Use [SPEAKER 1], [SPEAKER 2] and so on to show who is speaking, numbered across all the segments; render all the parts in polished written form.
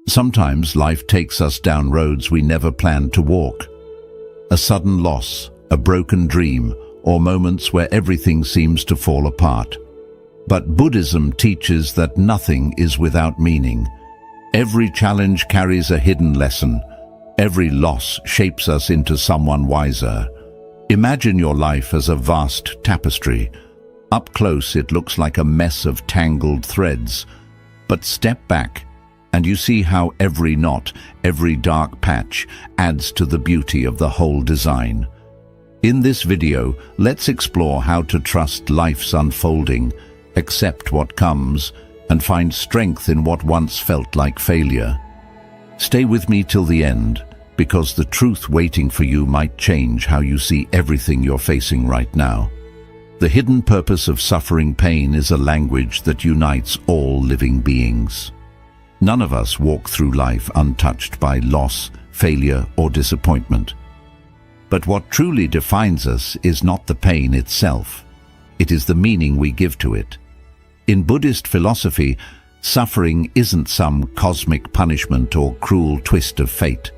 [SPEAKER 1] Sometimes life takes us down roads we never planned to walk. A sudden loss, a broken dream, or moments where everything seems to fall apart. But Buddhism teaches that nothing is without meaning. Every challenge carries a hidden lesson. Every loss shapes us into someone wiser. Imagine your life as a vast tapestry. Up close it looks like a mess of tangled threads. But step back and you see how every knot, every dark patch adds to the beauty of the whole design. In this video, let's explore how to trust life's unfolding, accept what comes, and find strength in what once felt like failure. Stay with me till the end, because the truth waiting for you might change how you see everything you're facing right now. The hidden purpose of suffering pain is a language that unites all living beings. None of us walk through life untouched by loss, failure, or disappointment. But what truly defines us is not the pain itself. It is the meaning we give to it. In Buddhist philosophy, suffering isn't some cosmic punishment or cruel twist of fate.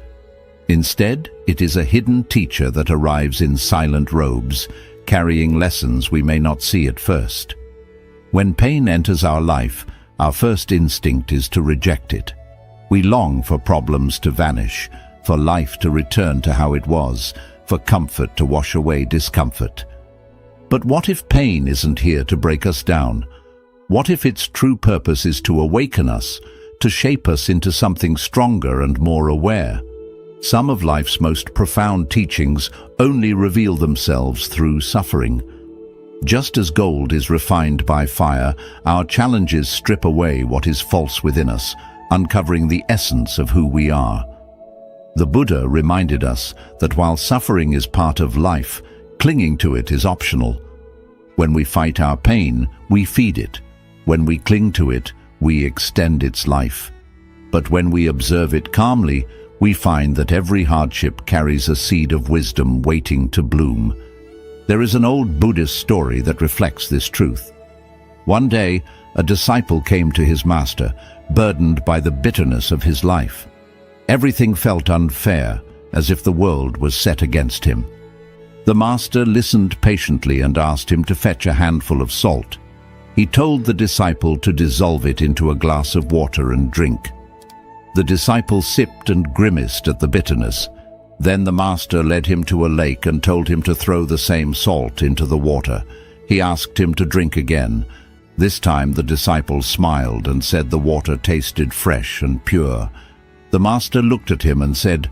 [SPEAKER 1] Instead, it is a hidden teacher that arrives in silent robes, carrying lessons we may not see at first. When pain enters our life, our first instinct is to reject it. We long for problems to vanish, for life to return to how it was, for comfort to wash away discomfort. But what if pain isn't here to break us down? What if its true purpose is to awaken us, to shape us into something stronger and more aware? Some of life's most profound teachings only reveal themselves through suffering. Just as gold is refined by fire, our challenges strip away what is false within us, uncovering the essence of who we are. The Buddha reminded us that while suffering is part of life, clinging to it is optional. When we fight our pain, we feed it. When we cling to it, we extend its life. But when we observe it calmly, we find that every hardship carries a seed of wisdom waiting to bloom. There is an old Buddhist story that reflects this truth. One day, a disciple came to his master, burdened by the bitterness of his life. Everything felt unfair, as if the world was set against him. The master listened patiently and asked him to fetch a handful of salt. He told the disciple to dissolve it into a glass of water and drink. The disciple sipped and grimaced at the bitterness. Then the master led him to a lake and told him to throw the same salt into the water. He asked him to drink again. This time the disciple smiled and said the water tasted fresh and pure. The master looked at him and said,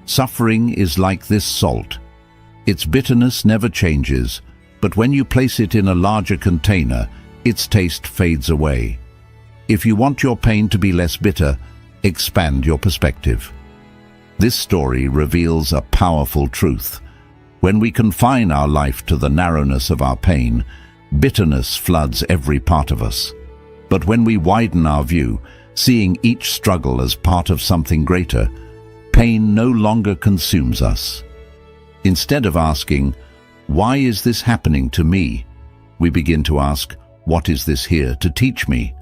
[SPEAKER 1] "Suffering is like this salt. Its bitterness never changes, but when you place it in a larger container, its taste fades away. If you want your pain to be less bitter, expand your perspective." This story reveals a powerful truth. When we confine our life to the narrowness of our pain, bitterness floods every part of us. But when we widen our view, seeing each struggle as part of something greater, pain no longer consumes us. Instead of asking, "Why is this happening to me?" we begin to ask, "What is this here to teach me?"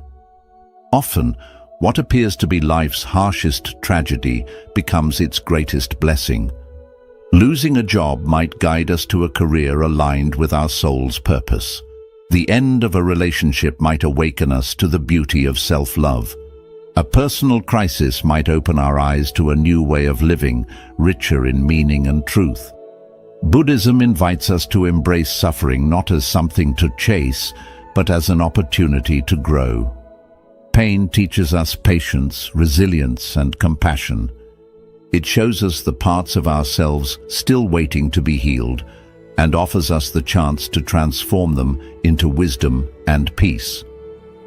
[SPEAKER 1] Often, what appears to be life's harshest tragedy becomes its greatest blessing. Losing a job might guide us to a career aligned with our soul's purpose. The end of a relationship might awaken us to the beauty of self-love. A personal crisis might open our eyes to a new way of living, richer in meaning and truth. Buddhism invites us to embrace suffering not as something to chase, but as an opportunity to grow. Pain teaches us patience, resilience, and compassion. It shows us the parts of ourselves still waiting to be healed, and offers us the chance to transform them into wisdom and peace.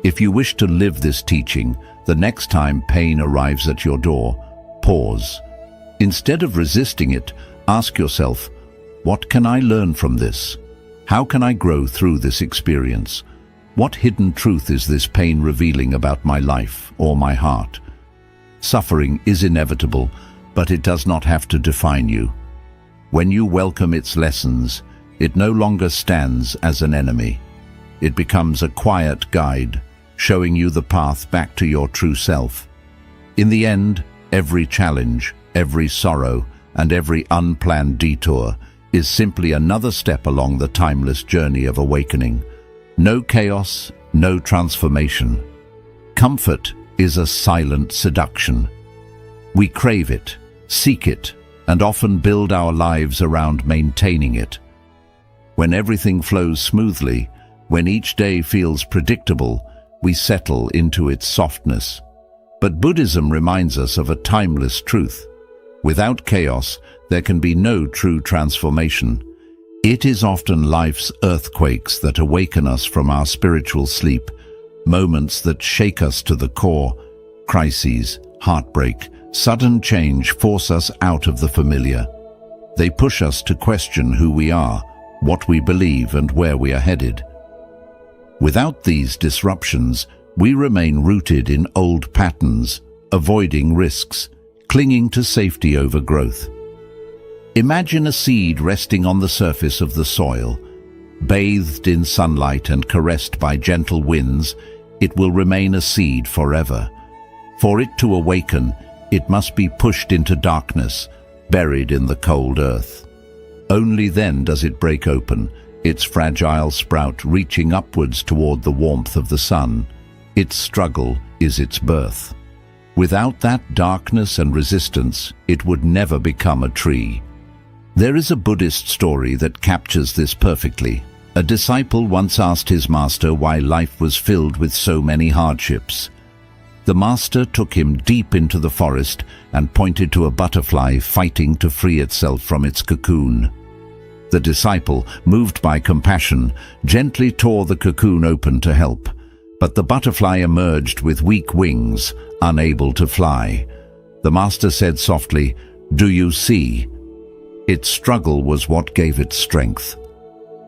[SPEAKER 1] If you wish to live this teaching, the next time pain arrives at your door, pause. Instead of resisting it, ask yourself, what can I learn from this? How can I grow through this experience? What hidden truth is this pain revealing about my life or my heart? Suffering is inevitable, but it does not have to define you. When you welcome its lessons, it no longer stands as an enemy. It becomes a quiet guide, showing you the path back to your true self. In the end, every challenge, every sorrow, and every unplanned detour is simply another step along the timeless journey of awakening. No chaos, no transformation. Comfort is a silent seduction. We crave it, seek it, and often build our lives around maintaining it. When everything flows smoothly, when each day feels predictable, we settle into its softness. But Buddhism reminds us of a timeless truth. Without chaos, there can be no true transformation. It is often life's earthquakes that awaken us from our spiritual sleep, moments that shake us to the core. Crises, heartbreak, sudden change force us out of the familiar. They push us to question who we are, what we believe, and where we are headed. Without these disruptions, we remain rooted in old patterns, avoiding risks, clinging to safety over growth. Imagine a seed resting on the surface of the soil. Bathed in sunlight and caressed by gentle winds, it will remain a seed forever. For it to awaken, it must be pushed into darkness, buried in the cold earth. Only then does it break open, its fragile sprout reaching upwards toward the warmth of the sun. Its struggle is its birth. Without that darkness and resistance, it would never become a tree. There is a Buddhist story that captures this perfectly. A disciple once asked his master why life was filled with so many hardships. The master took him deep into the forest and pointed to a butterfly fighting to free itself from its cocoon. The disciple, moved by compassion, gently tore the cocoon open to help, but the butterfly emerged with weak wings, unable to fly. The master said softly, "Do you see? Its struggle was what gave it strength.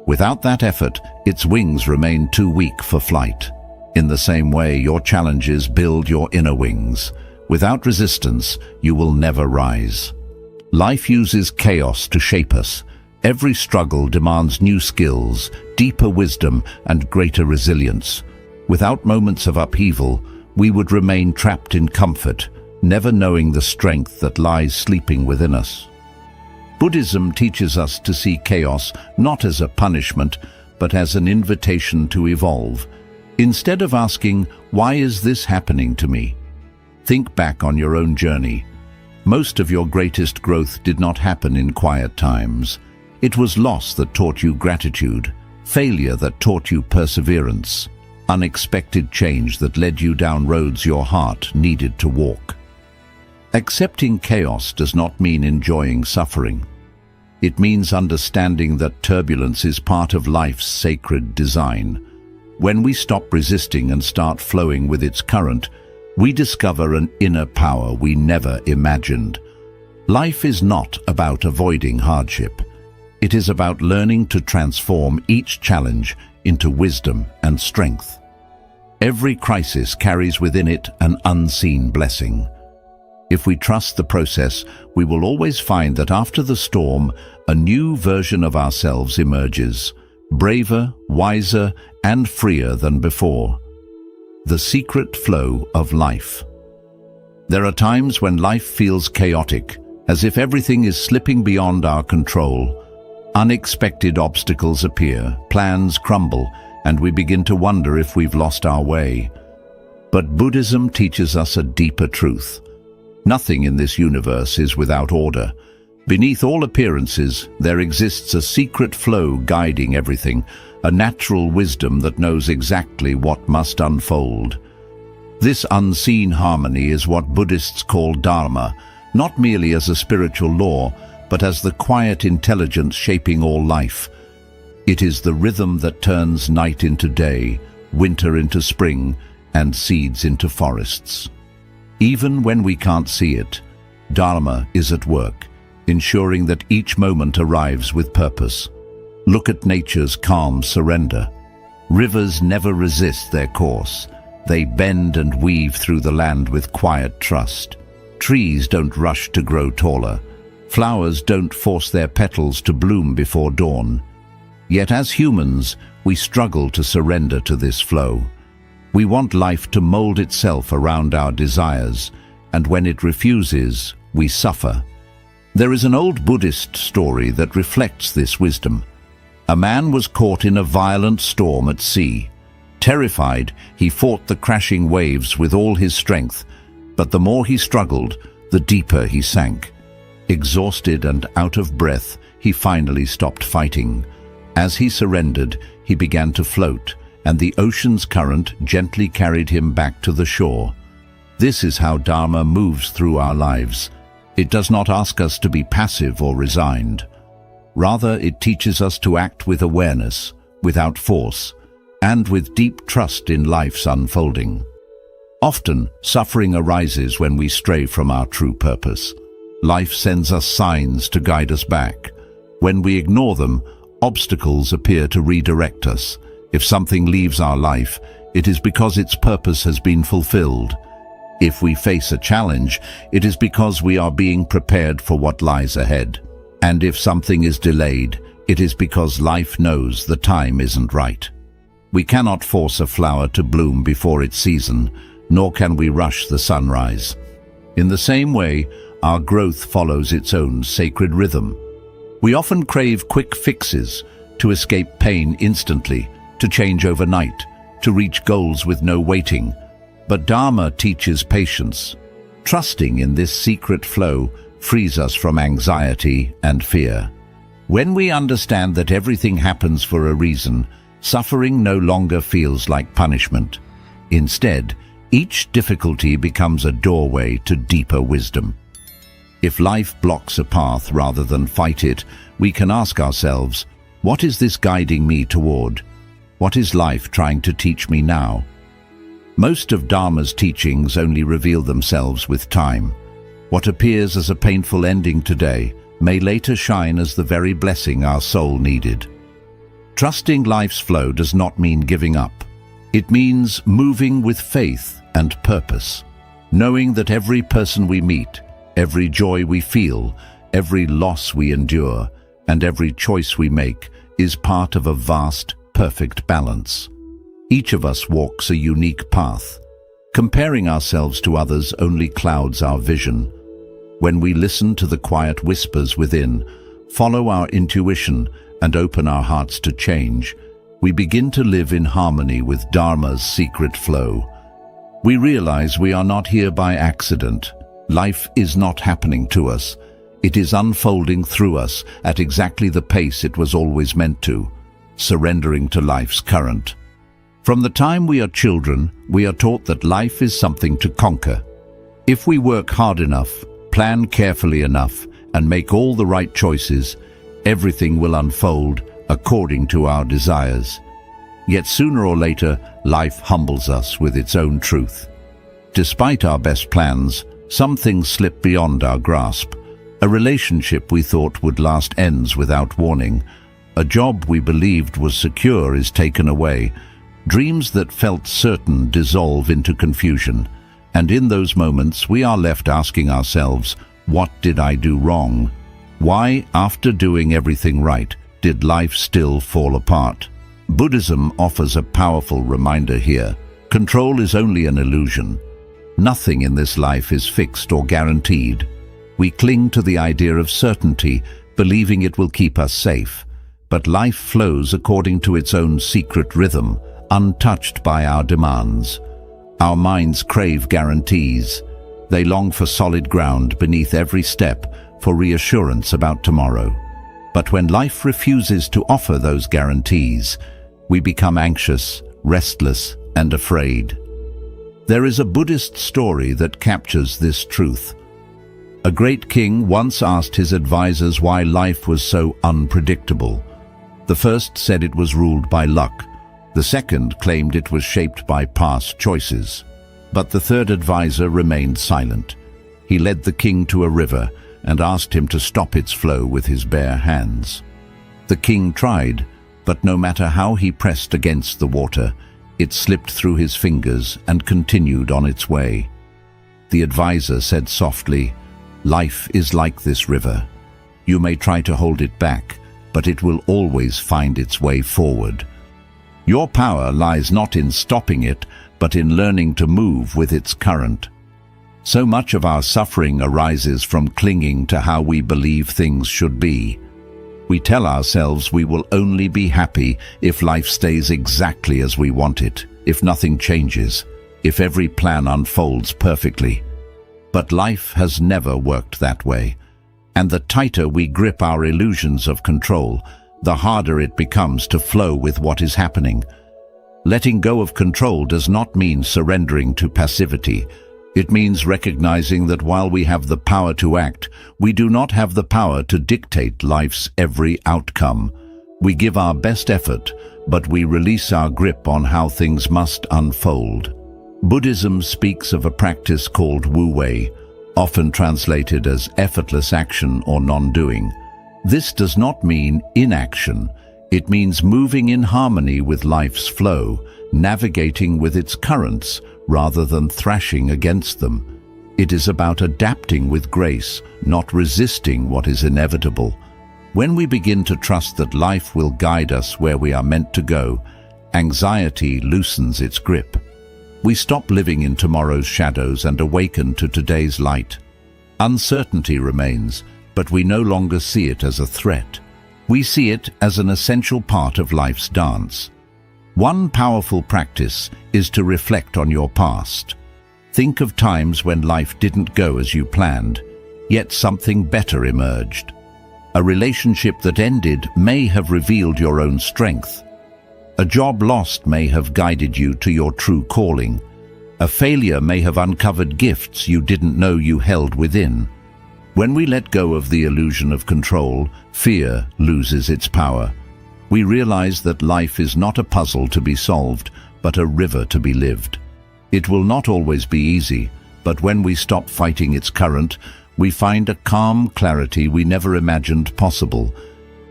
[SPEAKER 1] Without that effort, its wings remained too weak for flight. In the same way, your challenges build your inner wings. Without resistance, you will never rise." Life uses chaos to shape us. Every struggle demands new skills, deeper wisdom, and greater resilience. Without moments of upheaval, we would remain trapped in comfort, never knowing the strength that lies sleeping within us. Buddhism teaches us to see chaos not as a punishment, but as an invitation to evolve. Instead of asking, "Why is this happening to me?" think back on your own journey. Most of your greatest growth did not happen in quiet times. It was loss that taught you gratitude, failure that taught you perseverance, unexpected change that led you down roads your heart needed to walk. Accepting chaos does not mean enjoying suffering. It means understanding that turbulence is part of life's sacred design. When we stop resisting and start flowing with its current, we discover an inner power we never imagined. Life is not about avoiding hardship. It is about learning to transform each challenge into wisdom and strength. Every crisis carries within it an unseen blessing. If we trust the process, we will always find that after the storm, a new version of ourselves emerges, braver, wiser, and freer than before. The secret flow of life. There are times when life feels chaotic, as if everything is slipping beyond our control. Unexpected obstacles appear, plans crumble, and we begin to wonder if we've lost our way. But Buddhism teaches us a deeper truth. Nothing in this universe is without order. Beneath all appearances, there exists a secret flow guiding everything, a natural wisdom that knows exactly what must unfold. This unseen harmony is what Buddhists call Dharma, not merely as a spiritual law, but as the quiet intelligence shaping all life. It is the rhythm that turns night into day, winter into spring, and seeds into forests. Even when we can't see it, Dharma is at work, ensuring that each moment arrives with purpose. Look at nature's calm surrender. Rivers never resist their course. They bend and weave through the land with quiet trust. Trees don't rush to grow taller. Flowers don't force their petals to bloom before dawn. Yet as humans, we struggle to surrender to this flow. We want life to mold itself around our desires, and when it refuses, we suffer. There is an old Buddhist story that reflects this wisdom. A man was caught in a violent storm at sea. Terrified, he fought the crashing waves with all his strength, but the more he struggled, the deeper he sank. Exhausted and out of breath, he finally stopped fighting. As he surrendered, he began to float, and the ocean's current gently carried him back to the shore. This is how Dharma moves through our lives. It does not ask us to be passive or resigned. Rather, it teaches us to act with awareness, without force, and with deep trust in life's unfolding. Often, suffering arises when we stray from our true purpose. Life sends us signs to guide us back. When we ignore them, obstacles appear to redirect us. If something leaves our life, it is because its purpose has been fulfilled. If we face a challenge, it is because we are being prepared for what lies ahead. And if something is delayed, it is because life knows the time isn't right. We cannot force a flower to bloom before its season, nor can we rush the sunrise. In the same way, our growth follows its own sacred rhythm. We often crave quick fixes, to escape pain instantly, to change overnight, to reach goals with no waiting. But Dharma teaches patience. Trusting in this secret flow frees us from anxiety and fear. When we understand that everything happens for a reason, suffering no longer feels like punishment. Instead, each difficulty becomes a doorway to deeper wisdom. If life blocks a path rather than fight it, we can ask ourselves, what is this guiding me toward? What is life trying to teach me now? Most of Dharma's teachings only reveal themselves with time. What appears as a painful ending today may later shine as the very blessing our soul needed. Trusting life's flow does not mean giving up. It means moving with faith and purpose, knowing that every person we meet, every joy we feel, every loss we endure, and every choice we make is part of a vast, perfect balance. Each of us walks a unique path. Comparing ourselves to others only clouds our vision. When we listen to the quiet whispers within, follow our intuition, and open our hearts to change, we begin to live in harmony with Dharma's secret flow. We realize we are not here by accident. Life is not happening to us. It is unfolding through us at exactly the pace it was always meant to, surrendering to life's current. From the time we are children, we are taught that life is something to conquer. If we work hard enough, plan carefully enough, and make all the right choices, everything will unfold according to our desires. Yet sooner or later, life humbles us with its own truth. Despite our best plans, some things slip beyond our grasp. A relationship we thought would last ends without warning. A job we believed was secure is taken away. Dreams that felt certain dissolve into confusion. And in those moments, we are left asking ourselves, what did I do wrong? Why, after doing everything right, did life still fall apart? Buddhism offers a powerful reminder here. Control is only an illusion. Nothing in this life is fixed or guaranteed. We cling to the idea of certainty, believing it will keep us safe. But life flows according to its own secret rhythm, untouched by our demands. Our minds crave guarantees. They long for solid ground beneath every step, for reassurance about tomorrow. But when life refuses to offer those guarantees, we become anxious, restless, and afraid. There is a Buddhist story that captures this truth. A great king once asked his advisors why life was so unpredictable. The first said it was ruled by luck. The second claimed it was shaped by past choices. But the third advisor remained silent. He led the king to a river and asked him to stop its flow with his bare hands. The king tried, but no matter how he pressed against the water, it slipped through his fingers and continued on its way. The advisor said softly, "Life is like this river. You may try to hold it back, but it will always find its way forward. Your power lies not in stopping it, but in learning to move with its current." So much of our suffering arises from clinging to how we believe things should be. We tell ourselves we will only be happy if life stays exactly as we want it, if nothing changes, if every plan unfolds perfectly. But life has never worked that way, and the tighter we grip our illusions of control, the harder it becomes to flow with what is happening. Letting go of control does not mean surrendering to passivity. It means recognizing that while we have the power to act, we do not have the power to dictate life's every outcome. We give our best effort, but we release our grip on how things must unfold. Buddhism speaks of a practice called wu-wei, often translated as effortless action or non-doing. This does not mean inaction. It means moving in harmony with life's flow, navigating with its currents, rather than thrashing against them. It is about adapting with grace, not resisting what is inevitable. When we begin to trust that life will guide us where we are meant to go, anxiety loosens its grip. We stop living in tomorrow's shadows and awaken to today's light. Uncertainty remains, but we no longer see it as a threat. We see it as an essential part of life's dance. One powerful practice is to reflect on your past. Think of times when life didn't go as you planned, yet something better emerged. A relationship that ended may have revealed your own strength. A job lost may have guided you to your true calling. A failure may have uncovered gifts you didn't know you held within. When we let go of the illusion of control, fear loses its power. We realize that life is not a puzzle to be solved, but a river to be lived. It will not always be easy, but when we stop fighting its current, we find a calm clarity we never imagined possible.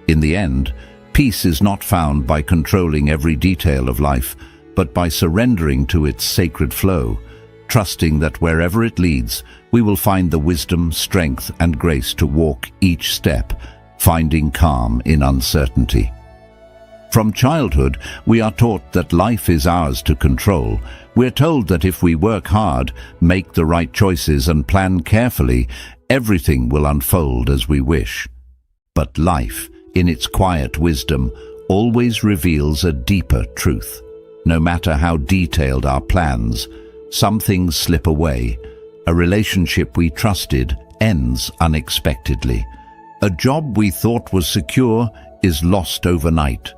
[SPEAKER 1] In the end, peace is not found by controlling every detail of life, but by surrendering to its sacred flow, trusting that wherever it leads, we will find the wisdom, strength, and grace to walk each step, finding calm in uncertainty. From childhood, we are taught that life is ours to control. We're told that if we work hard, make the right choices, and plan carefully, everything will unfold as we wish. But life, in its quiet wisdom, always reveals a deeper truth. No matter how detailed our plans, some things slip away. A relationship we trusted ends unexpectedly. A job we thought was secure is lost overnight.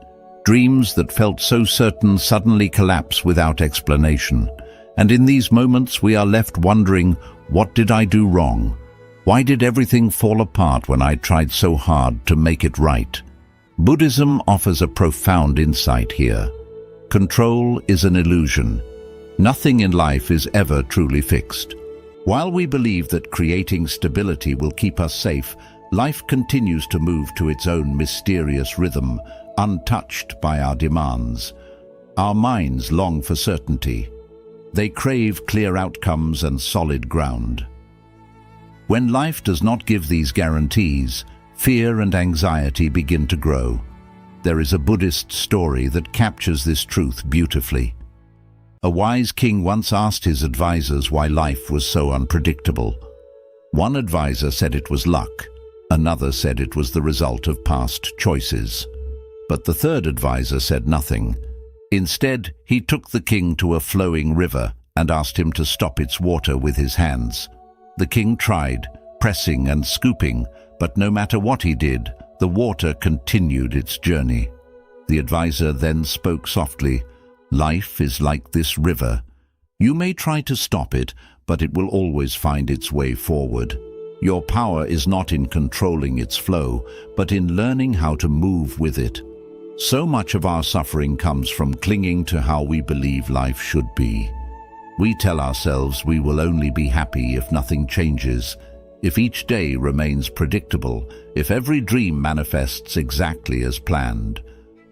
[SPEAKER 1] Dreams that felt so certain suddenly collapse without explanation. And in these moments we are left wondering, what did I do wrong? Why did everything fall apart when I tried so hard to make it right? Buddhism offers a profound insight here. Control is an illusion. Nothing in life is ever truly fixed. While we believe that creating stability will keep us safe, life continues to move to its own mysterious rhythm, untouched by our demands. Our minds long for certainty. They crave clear outcomes and solid ground. When life does not give these guarantees, fear and anxiety begin to grow. There is a Buddhist story that captures this truth beautifully. A wise king once asked his advisors why life was so unpredictable. One advisor said it was luck. Another said it was the result of past choices. But the third advisor said nothing. Instead, he took the king to a flowing river and asked him to stop its water with his hands. The king tried, pressing and scooping, but no matter what he did, the water continued its journey. The advisor then spoke softly, "Life is like this river. You may try to stop it, but it will always find its way forward. Your power is not in controlling its flow, but in learning how to move with it." So much of our suffering comes from clinging to how we believe life should be. We tell ourselves we will only be happy if nothing changes, if each day remains predictable, if every dream manifests exactly as planned.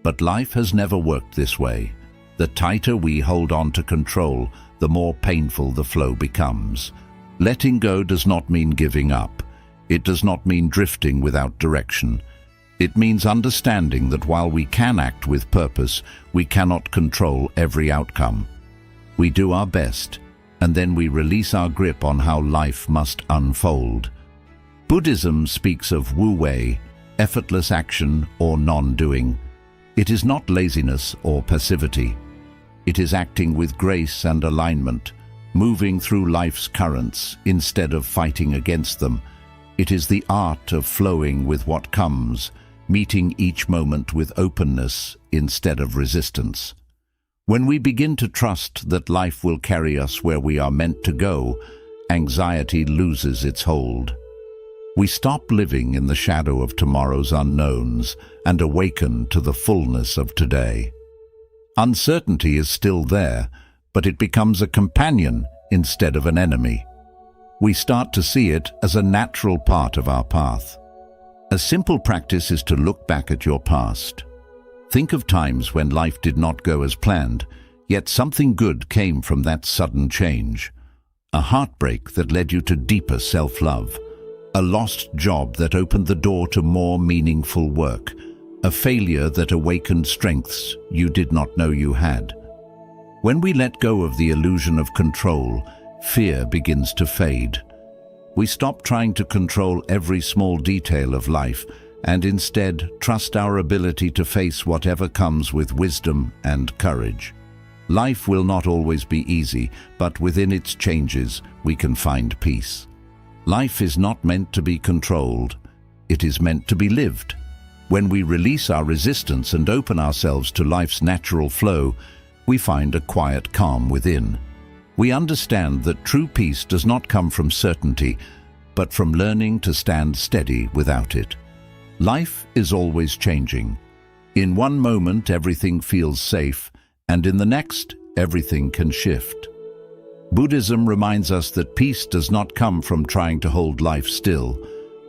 [SPEAKER 1] But life has never worked this way. The tighter we hold on to control, the more painful the flow becomes. Letting go does not mean giving up. It does not mean drifting without direction. It means understanding that while we can act with purpose, we cannot control every outcome. We do our best, and then we release our grip on how life must unfold. Buddhism speaks of wu-wei, effortless action or non-doing. It is not laziness or passivity. It is acting with grace and alignment, moving through life's currents instead of fighting against them. It is the art of flowing with what comes, meeting each moment with openness instead of resistance. When we begin to trust that life will carry us where we are meant to go, anxiety loses its hold. We stop living in the shadow of tomorrow's unknowns and awaken to the fullness of today. Uncertainty is still there, but it becomes a companion instead of an enemy. We start to see it as a natural part of our path. A simple practice is to look back at your past. Think of times when life did not go as planned, yet something good came from that sudden change. A heartbreak that led you to deeper self-love. A lost job that opened the door to more meaningful work. A failure that awakened strengths you did not know you had. When we let go of the illusion of control, fear begins to fade. We stop trying to control every small detail of life and instead trust our ability to face whatever comes with wisdom and courage. Life will not always be easy, but within its changes, we can find peace. Life is not meant to be controlled. It is meant to be lived. When we release our resistance and open ourselves to life's natural flow, we find a quiet calm within. We understand that true peace does not come from certainty, but from learning to stand steady without it. Life is always changing. In one moment, everything feels safe, and in the next, everything can shift. Buddhism reminds us that peace does not come from trying to hold life still,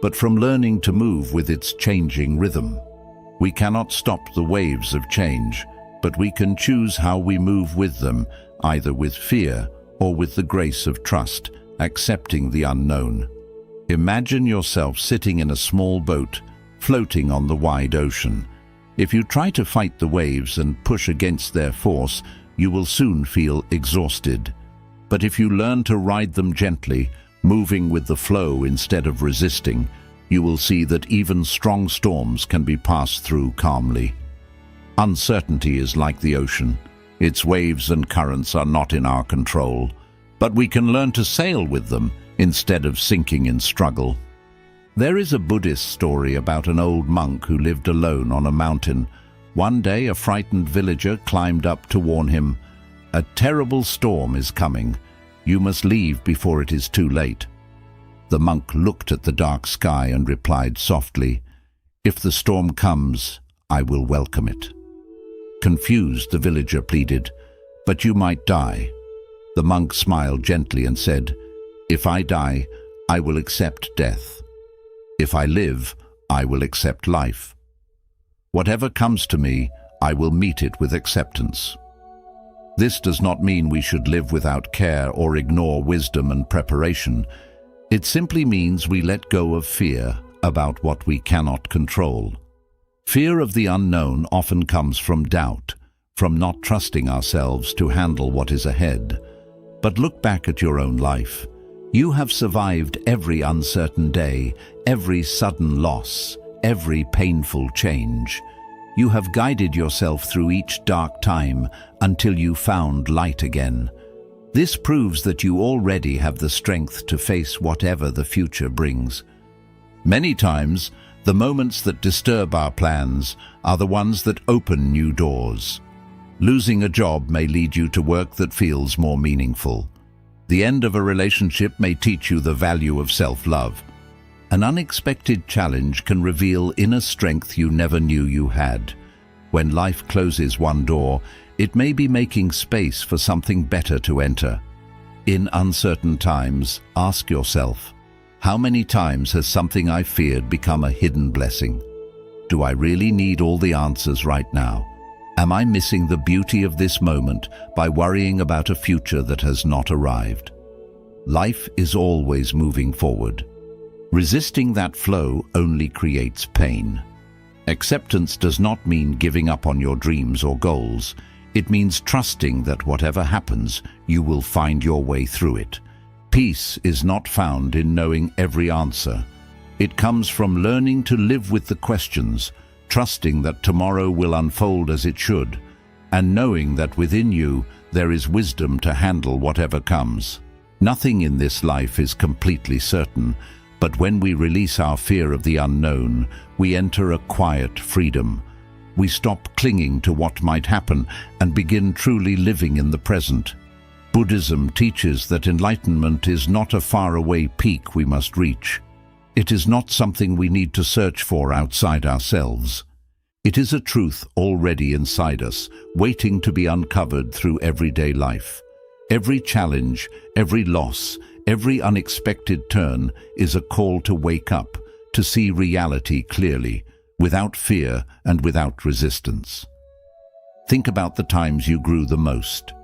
[SPEAKER 1] but from learning to move with its changing rhythm. We cannot stop the waves of change, but we can choose how we move with them, either with fear or with the grace of trust, accepting the unknown. Imagine yourself sitting in a small boat, floating on the wide ocean. If you try to fight the waves and push against their force, you will soon feel exhausted. But if you learn to ride them gently, moving with the flow instead of resisting, you will see that even strong storms can be passed through calmly. Uncertainty is like the ocean. Its waves and currents are not in our control, but we can learn to sail with them instead of sinking in struggle. There is a Buddhist story about an old monk who lived alone on a mountain. One day, a frightened villager climbed up to warn him, "A terrible storm is coming. You must leave before it is too late." The monk looked at the dark sky and replied softly, "If the storm comes, I will welcome it." Confused, the villager pleaded, "But you might die." The monk smiled gently and said, "If I die, I will accept death. If I live, I will accept life. Whatever comes to me, I will meet it with acceptance." This does not mean we should live without care or ignore wisdom and preparation. It simply means we let go of fear about what we cannot control. Fear of the unknown often comes from doubt, from not trusting ourselves to handle what is ahead. But look back at your own life. You have survived every uncertain day, every sudden loss, every painful change. You have guided yourself through each dark time until you found light again. This proves that you already have the strength to face whatever the future brings. Many times, the moments that disturb our plans are the ones that open new doors. Losing a job may lead you to work that feels more meaningful. The end of a relationship may teach you the value of self-love. An unexpected challenge can reveal inner strength you never knew you had. When life closes one door, it may be making space for something better to enter. In uncertain times, ask yourself, how many times has something I feared become a hidden blessing? Do I really need all the answers right now? Am I missing the beauty of this moment by worrying about a future that has not arrived? Life is always moving forward. Resisting that flow only creates pain. Acceptance does not mean giving up on your dreams or goals. It means trusting that whatever happens, you will find your way through it. Peace is not found in knowing every answer. It comes from learning to live with the questions, trusting that tomorrow will unfold as it should, and knowing that within you there is wisdom to handle whatever comes. Nothing in this life is completely certain, but when we release our fear of the unknown, we enter a quiet freedom. We stop clinging to what might happen and begin truly living in the present. Buddhism teaches that enlightenment is not a faraway peak we must reach. It is not something we need to search for outside ourselves. It is a truth already inside us, waiting to be uncovered through everyday life. Every challenge, every loss, every unexpected turn is a call to wake up, to see reality clearly, without fear and without resistance. Think about the times you grew the most.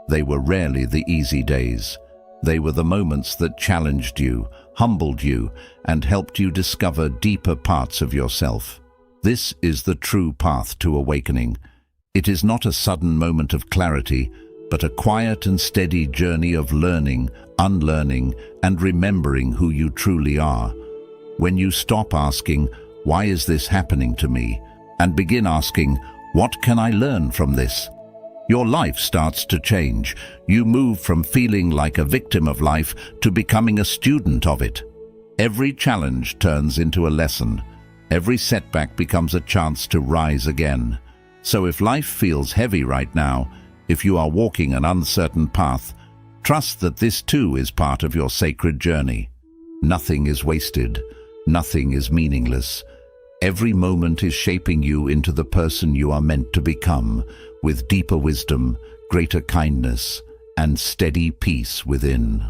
[SPEAKER 1] They were rarely the easy days. They were the moments that challenged you, humbled you, and helped you discover deeper parts of yourself. This is the true path to awakening. It is not a sudden moment of clarity, but a quiet and steady journey of learning, unlearning, and remembering who you truly are. When you stop asking, "Why is this happening to me?" and begin asking, "What can I learn from this?" your life starts to change. You move from feeling like a victim of life to becoming a student of it. Every challenge turns into a lesson. Every setback becomes a chance to rise again. So if life feels heavy right now, if you are walking an uncertain path, trust that this too is part of your sacred journey. Nothing is wasted. Nothing is meaningless. Every moment is shaping you into the person you are meant to become, with deeper wisdom, greater kindness, and steady peace within.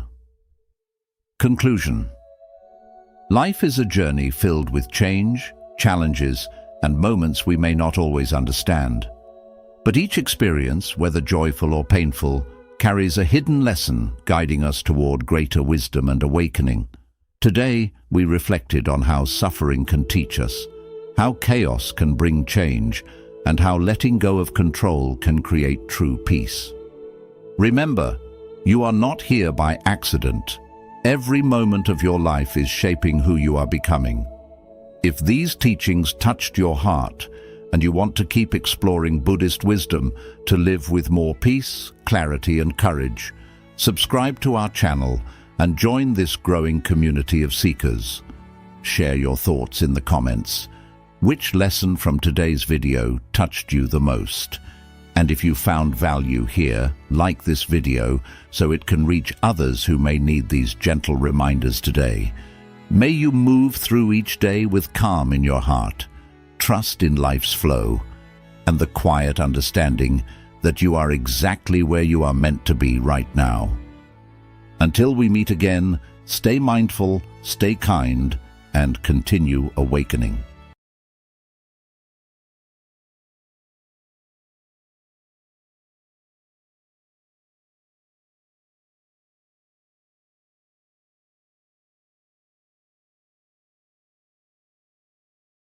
[SPEAKER 1] Conclusion. Life is a journey filled with change, challenges, and moments we may not always understand. But each experience, whether joyful or painful, carries a hidden lesson guiding us toward greater wisdom and awakening. Today, we reflected on how suffering can teach us, how chaos can bring change, and how letting go of control can create true peace. Remember, you are not here by accident. Every moment of your life is shaping who you are becoming. If these teachings touched your heart, and you want to keep exploring Buddhist wisdom to live with more peace, clarity, and courage, subscribe to our channel and join this growing community of seekers. Share your thoughts in the comments. Which lesson from today's video touched you the most? And if you found value here, like this video so it can reach others who may need these gentle reminders today. May you move through each day with calm in your heart, trust in life's flow, and the quiet understanding that you are exactly where you are meant to be right now. Until we meet again, stay mindful, stay kind, and continue awakening.